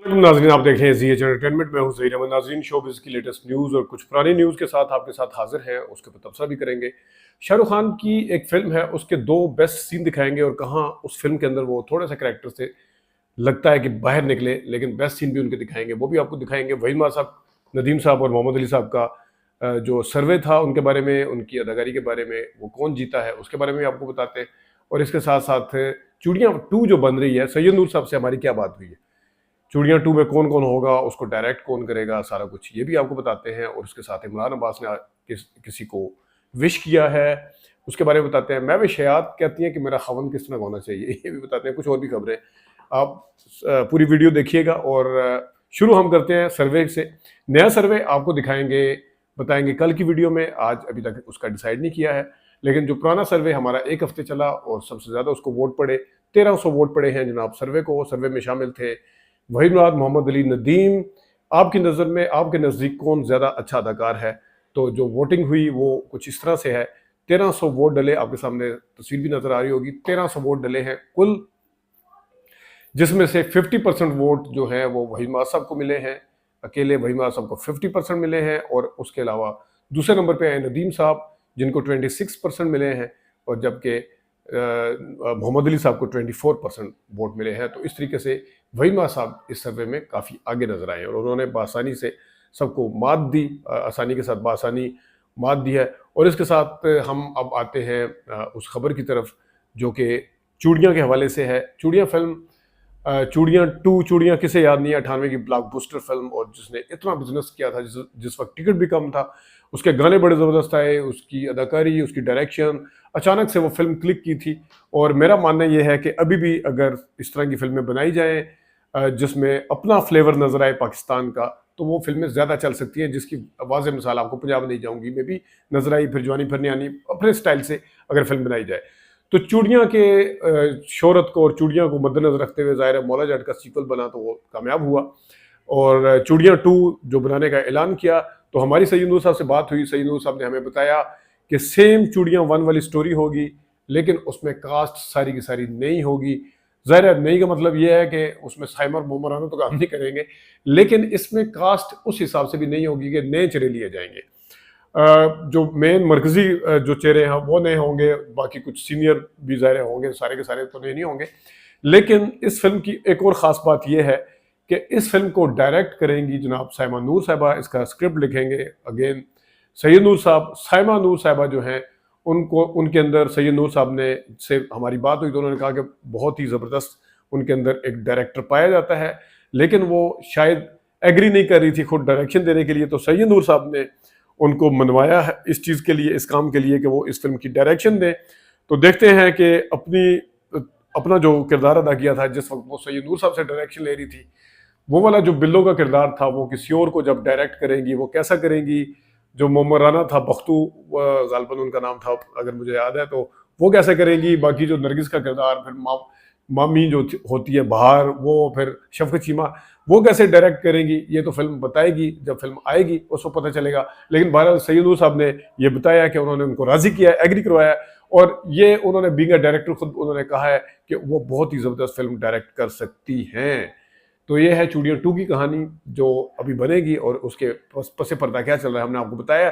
नाज़रीन, आप देख रहे हैं ज़ी एंटरटेनमेंट में हूं ज़हीर अहमद। नाज़रीन, शोबिज़ की लेटेस्ट न्यूज़ और कुछ पुरानी न्यूज़ के साथ आपके साथ हाजिर हैं, उसके ऊपर तबसरा भी करेंगे। शाहरुख खान की एक फिल्म है, उसके दो बेस्ट सीन दिखाएंगे और कहाँ उस फिल्म के अंदर वो थोड़ा सा करैक्टर से लगता है कि बाहर निकले, लेकिन बेस्ट सीन भी उनके दिखाएंगे, वो भी आपको दिखाएंगे। वहीद मार साहब, नदीम साहब और मोहम्मद अली साहब का जो सर्वे था उनके बारे में, उनकी अदाकारी के बारे में, वो कौन जीता है उसके बारे में भी आपको बताते हैं। और इसके साथ साथ चूड़ियाँ 2 जो बन रही है, सैयद नूर साहब से हमारी क्या बात हुई है, चूड़ियाँ 2 में कौन कौन होगा, उसको डायरेक्ट कौन करेगा, सारा कुछ ये भी आपको बताते हैं। और उसके साथ इमरान अब्बास ने किसी को विश किया है, उसके बारे में बताते हैं। महविश हयात कहती हैं कि मेरा ख़ावंद किस तरह का होना चाहिए, ये भी बताते हैं। कुछ और भी खबरें, आप पूरी वीडियो देखिएगा। और शुरू हम करते हैं सर्वे से। नया सर्वे आपको दिखाएंगे, बताएंगे कल की वीडियो में। आज अभी तक उसका डिसाइड नहीं किया है, लेकिन जो पुराना सर्वे हमारा 1 हफ्ते चला और सबसे ज़्यादा उसको वोट पड़े, 1300 वोट पड़े हैं जनाब सर्वे को। सर्वे में शामिल थे वहीद मुराद, मोहम्मद अली, नदीम। आपकी नज़र में, आपके नज़दीक कौन ज़्यादा अच्छा अदाकार है? तो जो वोटिंग हुई वो कुछ इस तरह से है। 1300 वोट डले, आपके सामने तस्वीर भी नज़र आ रही होगी। 1300 वोट डले हैं कुल, जिसमें से 50% वोट जो है वो वहीद मुराद साहब को मिले हैं, अकेले वहीद मुराद साहब को 50% मिले हैं। और उसके अलावा दूसरे नंबर पे आए नदीम साहब, जिनको 26% मिले हैं, और जबकि मोहम्मद अली साहब को 24% वोट मिले हैं। तो इस तरीके से वहीद मुराद साहब इस सर्वे में काफ़ी आगे नजर आए और उन्होंने बआसानी से सबको मात दी, आसानी के साथ बआसानी मात दी है। और इसके साथ हम अब आते हैं उस खबर की तरफ जो कि चूड़ियाँ के हवाले से है। चूड़ियाँ फिल्म, चूड़ियाँ 2, चूड़ियाँ किसे याद नहीं है, 98 की ब्लॉकबस्टर फिल्म, और जिसने इतना बिजनेस किया था, जिस वक्त टिकट भी कम था। उसके गाने बड़े ज़बरदस्त आए, उसकी अदाकारी, उसकी डायरेक्शन, अचानक से वो फिल्म क्लिक की थी। और मेरा मानना ये है कि अभी भी अगर इस तरह की फिल्में बनाई जाएँ जिसमें अपना फ्लेवर नज़र आए पाकिस्तान का, तो वो फिल्में ज़्यादा चल सकती हैं। जिसकी वाज़ेह मिसाल आपको पंजाब नहीं जाऊँगी में भी नज़र आई, फिर जवानी फिर न्यानी, अपने स्टाइल से अगर फिल्म बनाई जाए। तो चूड़ियाँ के शोहरत को और चूड़ियाँ को मद्देनजर रखते हुए ज़ाहिर है मौला जट का सीक्वल बना तो वो कामयाब हुआ। और चूड़ियाँ 2 जो बनाने का ऐलान किया, तो हमारी सैयद नूर साहब से बात हुई। सैयद नूर साहब ने हमें बताया कि सेम चूड़ियाँ 1 वाली स्टोरी होगी, लेकिन उसमें कास्ट सारी की सारी नई होगी। ज़ाहिर है नई का मतलब ये है कि उसमें साइमर मोमराना तो काम नहीं करेंगे, लेकिन इसमें कास्ट उस हिसाब से भी नहीं होगी कि नए चेहरे लिए जाएंगे। जो मेन मरकजी जो चेहरे हैं वो नए होंगे, बाकी कुछ सीनियर भी ज़ाहिर होंगे, सारे के सारे तो नए नहीं होंगे। लेकिन इस फिल्म की एक और ख़ास बात यह है कि इस फिल्म को डायरेक्ट करेंगी जनाब साइमा नूर साहिबा, इसका स्क्रिप्ट लिखेंगे अगेन सैयद नूर साहब। साइमा नूर साहिबा जो हैं, उनको उनके अंदर सैयद नूर साहब ने से हमारी बात हुई तो उन्होंने कहा कि बहुत ही ज़बरदस्त उनके अंदर एक डायरेक्टर पाया जाता है, लेकिन वो शायद एग्री नहीं कर रही थी खुद डायरेक्शन देने के लिए। तो सैयद नूर साहब ने उनको मनवाया है इस चीज़ के लिए, इस काम के लिए कि वो इस फिल्म की डायरेक्शन दें। तो देखते हैं कि अपना जो किरदार अदा किया था जिस वक्त वो सैयद नूर साहब से डायरेक्शन ले रही थी, वो वाला जो बिल्लो का किरदार था, वो किसी और को जब डायरेक्ट करेंगी वो कैसा करेंगी। जो मोहम्मद राना था, बख्तू गालबन उनका नाम था अगर मुझे याद है, तो वो कैसे करेंगी। बाकी जो नरगिस का किरदार, फिर मामी जो होती है बाहर, वो फिर शफकत चीमा, वो कैसे डायरेक्ट करेंगी, ये तो फिल्म बताएगी। जब फिल्म आएगी उसको पता चलेगा। लेकिन बहरहाल सैयद नूर साहब ने ये बताया कि उन्होंने उनको राजी किया, एग्री करवाया, और ये उन्होंने बीइंग अ डायरेक्टर खुद उन्होंने कहा है कि वो बहुत ही ज़बरदस्त फिल्म डायरेक्ट कर सकती हैं। तो ये है चूड़ियाँ 2 की कहानी जो अभी बनेगी, और उसके पसे पर्दा क्या चल रहा है हमने आपको बताया।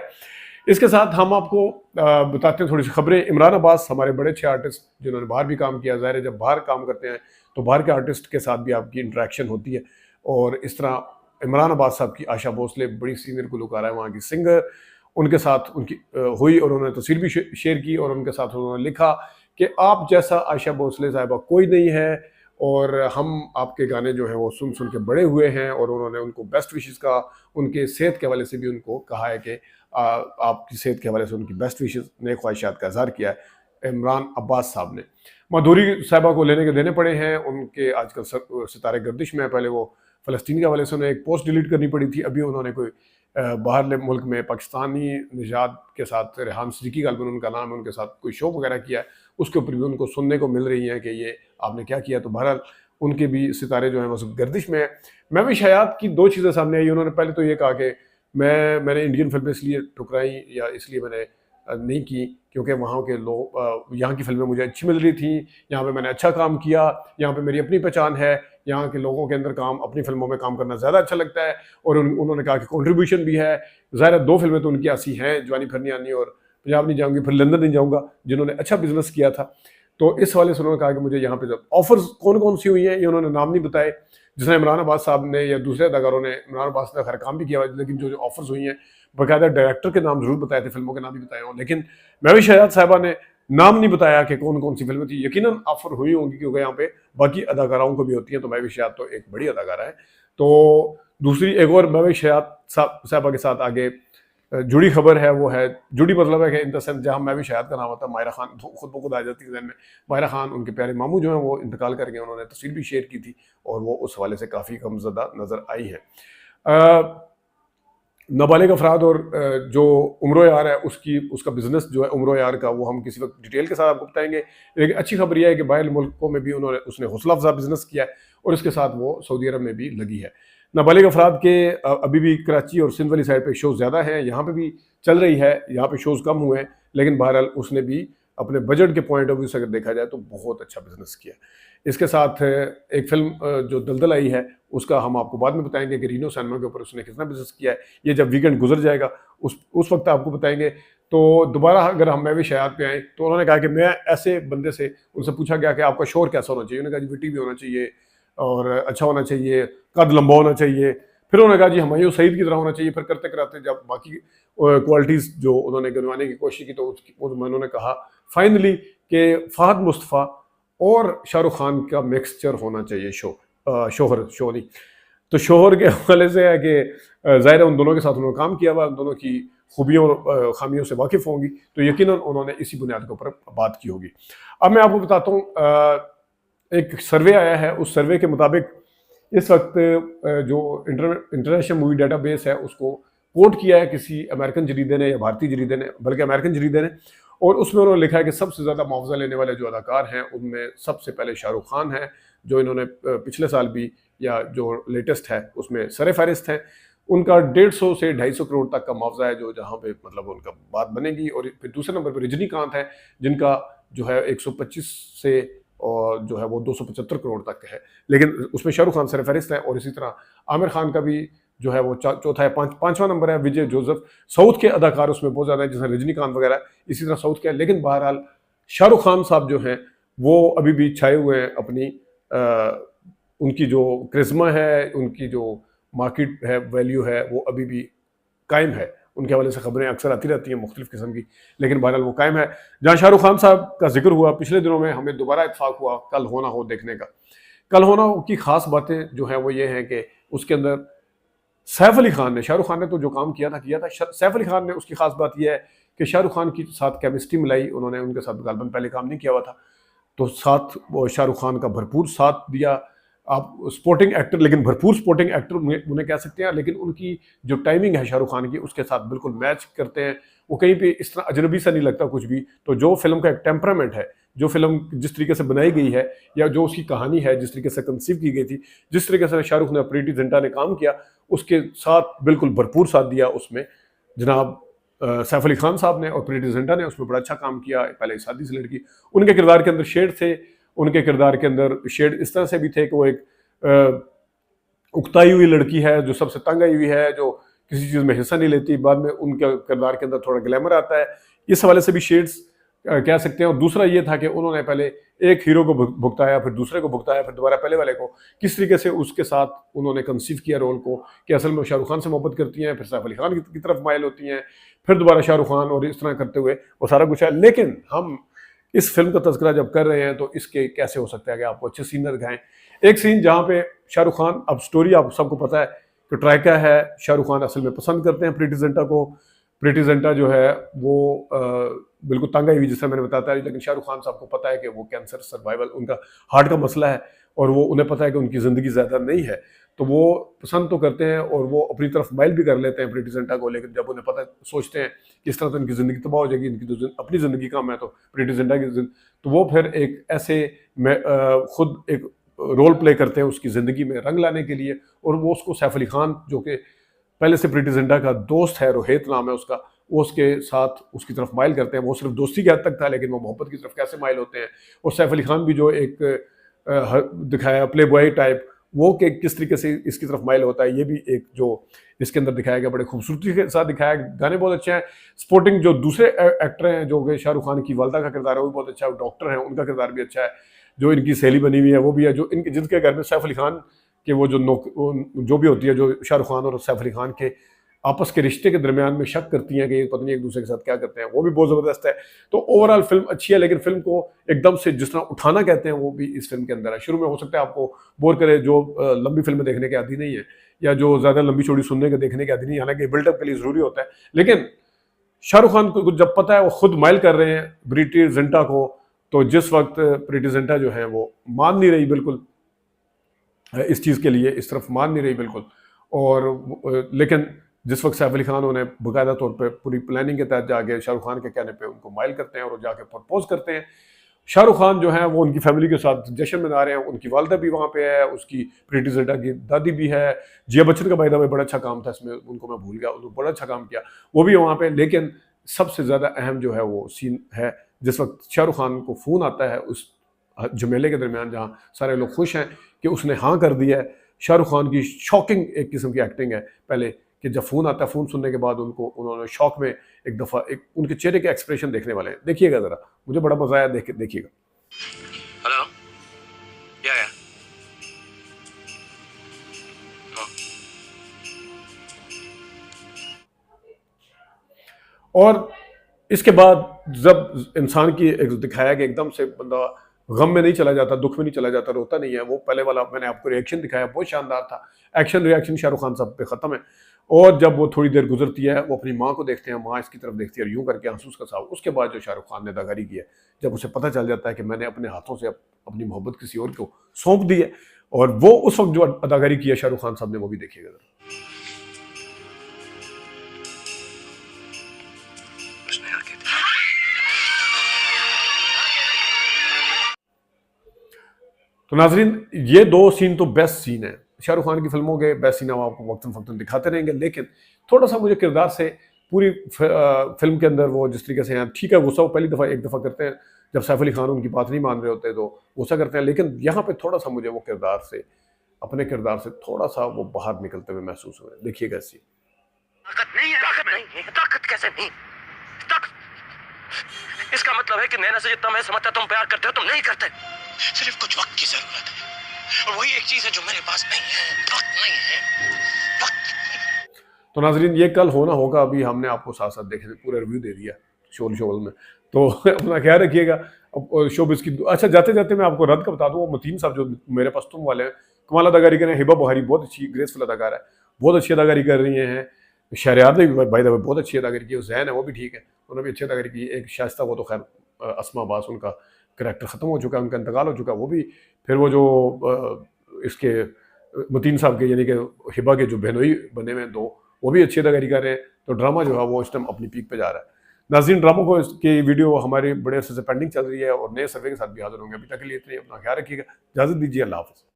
इसके साथ हम आपको बताते हैं थोड़ी सी खबरें। इमरान अब्बास हमारे बड़े अच्छे आर्टिस्ट जिन्होंने बाहर भी काम किया, ज़ाहिर है जब बाहर काम करते हैं तो बाहर के आर्टिस्ट के साथ भी आपकी इंटरेक्शन होती है। और इस तरह इमरान अब्बास साहब की आशा भोसले, बड़ी सीनियर गुलकार है वहाँ की सिंगर, उनके साथ उनकी हुई और उन्होंने तस्वीर भी शेयर की, और उनके साथ उन्होंने लिखा कि आप जैसा आशा भोसले साहिबा कोई नहीं है, और हम आपके गाने जो है वो सुन सुन के बड़े हुए हैं। और उन्होंने उनको बेस्ट विशेस का, उनके सेहत के हवाले से भी उनको कहा है कि आपकी सेहत के हवाले से उनकी बेस्ट विशेस, नेक ख्वाहिशात का इजहार किया है इमरान अब्बास साहब ने। माधुरी साहिबा को लेने के देने पड़े हैं, उनके आजकल सितारे गर्दिश में है। पहले वो फ़लस्तीन के हवाले से उन्हें एक पोस्ट डिलीट करनी पड़ी थी, अभी उन्होंने कोई बाहर मुल्क में पाकिस्तानी निजात के साथ, रेहान सिद्दीकी गालिबन उनका नाम है, उनके साथ कोई शो वगैरह किया है, उसके ऊपर भी उनको सुनने को मिल रही हैं कि ये आपने क्या किया। तो बहरहाल उनके भी सितारे जो हैं वो सब गर्दिश में है। महविश हयात की 2 चीज़ें सामने आई। उन्होंने पहले तो ये कहा कि मैंने इंडियन फिल्में इसलिए ठुकराई या इसलिए मैंने नहीं की, क्योंकि वहाँ के लोग, यहाँ की फिल्में मुझे अच्छी मिल रही थी, यहाँ पे मैंने अच्छा काम किया, यहाँ पे मेरी अपनी पहचान है, यहाँ के लोगों के अंदर काम अपनी फिल्मों में काम करना ज़्यादा अच्छा लगता है। और उन्होंने कहा कि कंट्रीब्यूशन भी है। ज़ाहिर है 2 फिल्में तो उनकी ऐसी हैं, जवानी फिर नहीं आनी और पंजाब नहीं जाऊँगी, फिर लंदन नहीं जाऊँगा, जिन्होंने अच्छा बिजनेस किया था। तो इस हवाले से उन्होंने कहा कि मुझे यहाँ पे जब ऑफर्स कौन कौन सी हुई हैं ये उन्होंने नाम नहीं बताए, जिसने इमरान अब्बास साहब ने या दूसरे अदाकारों ने, इमरान अब्बास ने खैर काम भी किया हुआ, लेकिन जो ऑफर्स हुई हैं बाकायदा डायरेक्टर के नाम जरूर बताए थे, फिल्मों के नाम भी बताए हों, लेकिन महवी शहजाद साहबा ने नाम नहीं बताया कि कौन कौन सी फिल्में थी। यकीनन ऑफर हुई होंगी, क्योंकि यहाँ पे बाकी अदाकाराओं को भी होती हैं, तो महवी शहजाद तो एक बड़ी अदाकारा है। तो दूसरी एक और महवी शहजाद साहबा के साथ आगे जुड़ी खबर है, वो है जुड़ी मतलब है कि इन द सेंस जहाँ महवी शहजाद का नाम होता है, माहिरा खान खुद ब खुद आ जाती है जहन में। माहिरा खान उनके प्यारे मामू जो हैं वो इंतकाल कर गए, उन्होंने तस्वीर भी शेयर की थी और वो उस हवाले से काफ़ी गमज़दा नज़र आई है। नाबालिग अफराद और जो उम्र यार है उसका बिजनेस जो है उम्र यार का, वो हम किसी वक्त डिटेल के साथ आपको बताएंगे। लेकिन अच्छी खबर यह है कि बाहर मुल्कों में भी उसने हौसला अफजा बिजनेस किया है और इसके साथ वो सऊदी अरब में भी लगी है। नाबालिग अफराद के अभी भी कराची और सिंध वाली साइड पे शोज़ ज़्यादा हैं, यहाँ पे भी चल रही है, यहाँ पे शोज़ कम हुए हैं, लेकिन बहरहाल उसने भी अपने बजट के पॉइंट ऑफ व्यू से अगर देखा जाए तो बहुत अच्छा बिजनेस किया। इसके साथ एक फिल्म जो दलदल आई है, उसका हम आपको बाद में बताएंगे कि रीनो सिनेमा के ऊपर उसने कितना बिजनेस किया है। ये जब वीकेंड गुजर जाएगा उस वक्त आपको बताएंगे। तो दोबारा अगर हम महवी शहजाद पे आए, तो उन्होंने कहा कि मैं ऐसे बंदे से, उनसे पूछा गया कि आपका शोर कैसा होना चाहिए, उन्होंने कहा जी विटी भी होना चाहिए और अच्छा होना चाहिए, कद लंबा होना चाहिए। फिर उन्होंने कहा जी हुमायूं सईद की तरह होना चाहिए। फिर करते कराते जब बाकी क्वालिटीज़ जो उन्होंने गिनवाने की कोशिश की, तो उन्होंने कहा फाइनली कि फहद मुस्तफ़ा और शाहरुख खान का मिक्सचर होना चाहिए शो नहीं। तो शोहर के हवाले से है कि ज़ाहिर है उन दोनों के साथ उन्होंने काम किया हुआ, उन दोनों की खूबियों और खामियों से वाकिफ़ होंगी, तो यकीनन उन्होंने इसी बुनियाद के ऊपर बात की होगी। अब मैं आपको बताता हूँ, एक सर्वे आया है, उस सर्वे के मुताबिक इस वक्त जो इंटरनेशनल मूवी डेटाबेस है उसको कोट किया है किसी अमेरिकन जरीदे ने या भारतीय जरीदे ने, बल्कि अमेरिकन जरीदे ने, और उसमें उन्होंने लिखा है कि सबसे ज़्यादा मुआवजा लेने वाले जो अदाकार हैं उनमें सबसे पहले शाहरुख खान है, जो इन्होंने पिछले साल भी या जो लेटेस्ट है उसमें सरे फहरिस्त हैं। उनका 150 से 250 करोड़ तक का मुआवजा है, जो जहाँ पे मतलब उनका बात बनेगी। और फिर दूसरे नंबर पर रजनीकांत है, जिनका जो है 125 से और जो है वो 275 करोड़ तक है, लेकिन उसमें शाहरुख खान सर फहरिस्त है। और इसी तरह आमिर खान का भी जो है वो चौथा है, पांचवा नंबर है विजय जोसेफ। साउथ के अदाकार उसमें बहुत ज़्यादा है, जैसे रजनीकांत वगैरह, इसी तरह साउथ के है। लेकिन बहरहाल शाहरुख खान साहब जो हैं वो अभी भी छाए हुए हैं अपनी उनकी जो क्रिज्मा है, उनकी जो मार्केट है, वैल्यू है, वो अभी भी कायम है। उनके हवाले से खबरें अक्सर आती रहती हैं मुख्तलिफ किस्म की, लेकिन बहरहाल वो कायम है। जहाँ शाहरुख खान साहब का जिक्र हुआ पिछले दिनों में, हमें दोबारा इत्तेफाक हुआ कल होना हो देखने का। कल होना हो की खास बातें जो है वो ये हैं कि उसके अंदर सैफ अली खान ने, शाहरुख खान ने तो जो काम किया था, सैफ अली खान ने, उसकी खास बात यह है कि शाहरुख खान के साथ केमिस्ट्री मिलाई उन्होंने, उनके साथ गालबन पहले काम नहीं किया हुआ था, तो साथ वो शाहरुख खान का भरपूर साथ दिया। आप स्पोर्टिंग एक्टर, लेकिन भरपूर स्पोर्टिंग एक्टर उन्हें कह सकते हैं, लेकिन उनकी जो टाइमिंग है शाहरुख खान की उसके साथ बिल्कुल मैच करते हैं। वो कहीं पे इस तरह अजनबी सा नहीं लगता कुछ भी। तो जो फिल्म का एक टेम्परामेंट है, जो फिल्म जिस तरीके से बनाई गई है या जो उसकी कहानी है, जिस तरीके से कंसीव की गई थी, जिस तरीके से शाहरुख ने प्रीति जिंटा ने काम किया, उसके साथ बिल्कुल भरपूर साथ दिया उसमें जनाब सैफ अली खान साहब ने। और प्रीति जिंटा ने उसमें बड़ा अच्छा काम किया। पहले शादी से लड़की, उनके किरदार के अंदर शेड थे, उनके किरदार के अंदर शेड इस तरह से भी थे कि वो एक उकताई हुई लड़की है जो सबसे तंग आई हुई है, जो किसी चीज़ में हिस्सा नहीं लेती। बाद में उनके किरदार के अंदर थोड़ा ग्लैमर आता है, इस हवाले से भी शेड्स कह सकते हैं। और दूसरा ये था कि उन्होंने पहले एक हीरो को भुगताया, फिर दूसरे को भुगताया, फिर दोबारा पहले वाले को, किस तरीके से उसके साथ उन्होंने कंसीव किया रोल को कि असल में शाहरुख खान से मोहब्बत करती हैं, फिर सैफ अली खान की तरफ माइल होती हैं, फिर दोबारा शाहरुख खान, और इस तरह करते हुए वो सारा कुछ है। लेकिन हम इस फिल्म का तज़किरा जब कर रहे हैं तो इसके कैसे हो सकता है कि आपको अच्छे सीन दिखाएं। एक सीन जहाँ पे शाहरुख खान, अब स्टोरी आप सबको पता है कि ट्राइका है, शाहरुख खान असल में पसंद करते हैं प्रीति जिंटा को। प्रीति जिंटा जो है वो बिल्कुल तंग आई हुई, जिस तरह मैंने बताया था, लेकिन शाहरुख खान साहब को पता है कि वो कैंसर सर्वाइवल, उनका हार्ट का मसला है, और वो उन्हें पता है कि उनकी ज़िंदगी ज़्यादा नहीं है, तो वो पसंद तो करते हैं और वो अपनी तरफ माइल भी कर लेते हैं प्रीति जिंटा को। लेकिन जब उन्हें पता, सोचते हैं कि इस तरह तो इनकी ज़िंदगी तबाह हो जाएगी, इनकी तो अपनी ज़िंदगी कम है, तो प्रीति जिंटा की तो वो फिर एक ऐसे खुद एक रोल प्ले करते हैं उसकी ज़िंदगी में रंग लाने के लिए। और वो उसको सैफ अली खान, जो कि पहले से प्रीति जिंटा का दोस्त है, रोहित नाम है उसका, वो उसके साथ उसकी तरफ माइल करते हैं। वो सिर्फ दोस्ती के हद तक था, लेकिन वो मोहब्बत की तरफ कैसे माइल होते हैं। और सैफ अली खान भी जो एक दिखाया प्ले बॉय टाइप, वो कि किस तरीके से इसकी तरफ माइल होता है, ये भी एक जो इसके अंदर दिखाया गया, बड़े खूबसूरती के साथ दिखाया। गाने बहुत अच्छे हैं। स्पोर्टिंग जो दूसरे एक्टर हैं, जो कि शाहरुख खान की वालदा का किरदार है वो भी बहुत अच्छा है, डॉक्टर हैं उनका किरदार भी अच्छा है, जो इनकी सहेली बनी हुई है वो भी है, जो इनके जिनके घर में सैफ अली खान के वो जो भी होती है, जो शाहरुख खान और सैफ अली खान के आपस के रिश्ते के दरमियान में शक करती हैं कि ये पत्नी एक दूसरे के साथ क्या करते हैं, वो भी बहुत ज़बरदस्त है। तो ओवरऑल फिल्म अच्छी है, लेकिन फिल्म को एकदम से जिस तरह उठाना कहते हैं वो भी इस फिल्म के अंदर है। शुरू में हो सकता है आपको बोर करे, जो लंबी फिल्में देखने के आदी नहीं है, या जो ज़्यादा लंबी चौड़ी सुनने के देखने के आदी नहीं है, हालांकि बिल्डअप के लिए ज़रूरी होता है। लेकिन शाहरुख खान को जब पता है, वो खुद माइल कर रहे हैं प्रीति जिंटा को, तो जिस वक्त प्रीति जिंटा जो है वो मान नहीं रही बिल्कुल इस चीज़ के लिए, इस तरफ मान नहीं रही बिल्कुल। और लेकिन जिस वक्त सैफ अली खान उन्हें बाकायदा तौर पे पूरी प्लानिंग के तहत जाके शाहरुख खान के कहने पे उनको माइल करते हैं और जाके प्रपोज करते हैं। शाहरुख खान जो है वो उनकी फैमिली के साथ जश्न मना रहे हैं, उनकी वालदा भी वहाँ पे है, उसकी प्रीति जिंटा की दादी भी है। जिया बच्चन का बाय द वे बड़ा अच्छा काम था इसमें, उनको मैं भूल गया, उन्होंने बड़ा अच्छा काम किया, वो भी वहाँ पे। लेकिन सबसे ज़्यादा अहम जो है वो सीन है जिस वक्त शाहरुख खान को फ़ोन आता है उस झमेले के दरमियान, जहाँ सारे लोग खुश हैं कि उसने हाँ कर दिया है। शाहरुख खान की शॉकिंग एक किस्म की एक्टिंग है पहले, कि जब फ़ोन आता है, फ़ोन सुनने के बाद उन्होंने शॉक में एक दफ़ा एक उनके चेहरे के एक्सप्रेशन देखने वाले हैं, देखिएगा ज़रा, मुझे बड़ा मज़ा आया देखिएगा। हेलो, या और इसके बाद जब इंसान की एक दिखाया कि एकदम से बंदा गम में नहीं चला जाता, दुख में नहीं चला जाता, रोता नहीं है, वो पहले वाला मैंने आपको रिएक्शन दिखाया, बहुत शानदार था। एक्शन रिएक्शन शाहरुख खान साहब पे ख़त्म है। और जब वो थोड़ी देर गुजरती है, वो अपनी माँ को देखते हैं, माँ इसकी तरफ देखती है और यूं करके आंसू का साहब। उसके बाद जो शाहरुख खान ने अदाकारी की है, जब उसे पता चल जाता है कि मैंने अपने हाथों से अपनी मोहब्बत किसी और को सौंप दी है, और वो उस वक्त जो अदाकारी की है शाहरुख खान साहब ने, वो भी देखिएगा जरा। तो नाजरीन, ये दो सीन तो बेस्ट सीन है शाहरुख खान की फिल्मों के। बेस्ट सीन हम आपको वक्तन फक्तन दिखाते रहेंगे, लेकिन थोड़ा सा मुझे किरदार से पूरी फिल्म के अंदर वो जिस तरीके से हैं, ठीक है गुस्सा वो पहली दफ़ा एक दफ़ा करते हैं जब सैफ अली खान उनकी बात नहीं मान रहे होते तो गुस्सा करते हैं, लेकिन यहाँ पे थोड़ा सा मुझे वो किरदार से, अपने किरदार से थोड़ा सा वो बाहर निकलते हुए महसूस हुए। देखिएगा ऐसी ताकत नहीं है, ताकत नहीं है, ताकत कैसे नहीं, ताकत इसका मतलब है कि नैना से जितना मैं समझता तुम प्यार करते हो, तुम नहीं करते। सिर्फ कुछ वक्त की जरूरत है, और वही एक चीज है जो मेरे पास नहीं है, वक्त नहीं है, वक्त। तो नाजरीन, ये कल होना होगा, अभी हमने आपको साथ साथ देखने पूरा रिव्यू दे दिया शोल में, तो अपना ख्याल रखिएगा। अब शोबिस की अच्छा, जाते जाते मैं आपको रद्द का बता दूं, वो मतीन साहब जो मेरे पास तुम वाले हैं, कमाल अदाकारी कर रहे हैं। हिबा बुहारी बहुत अच्छी ग्रेसफुल अदाकार है, बहुत अच्छी अदाकारी कर रही हैं। शहरयार ने भी बाय द वे बहुत अच्छी अदाकारी की, जैन है वो भी ठीक है, उन्होंने भी अच्छी अदाकारी की। एक शाइस्ता, वो तो खैर अस्मा अब्बास, उनका करैक्टर ख़त्म हो चुका है, उनका इंतकाल हो चुका है, वो भी। फिर वो जो इसके मतीन साहब के यानी कि हिबा के जो बहनोई बने हुए हैं दो, वो भी अच्छी अदाकारी कर रहे हैं। तो ड्रामा जो है वो इस टाइम अपनी पीक पे जा रहा है। नाज़रीन, ड्रामा को इसकी वीडियो हमारी बड़े अरसे से पेंडिंग चल रही है और नए सर्वे के साथ भी हाजिर होंगे। अभी तक के लिए इतनी, अपना ख्याल रखिएगा, इजाज़त दीजिए, अल्लाह हाफ़िज़।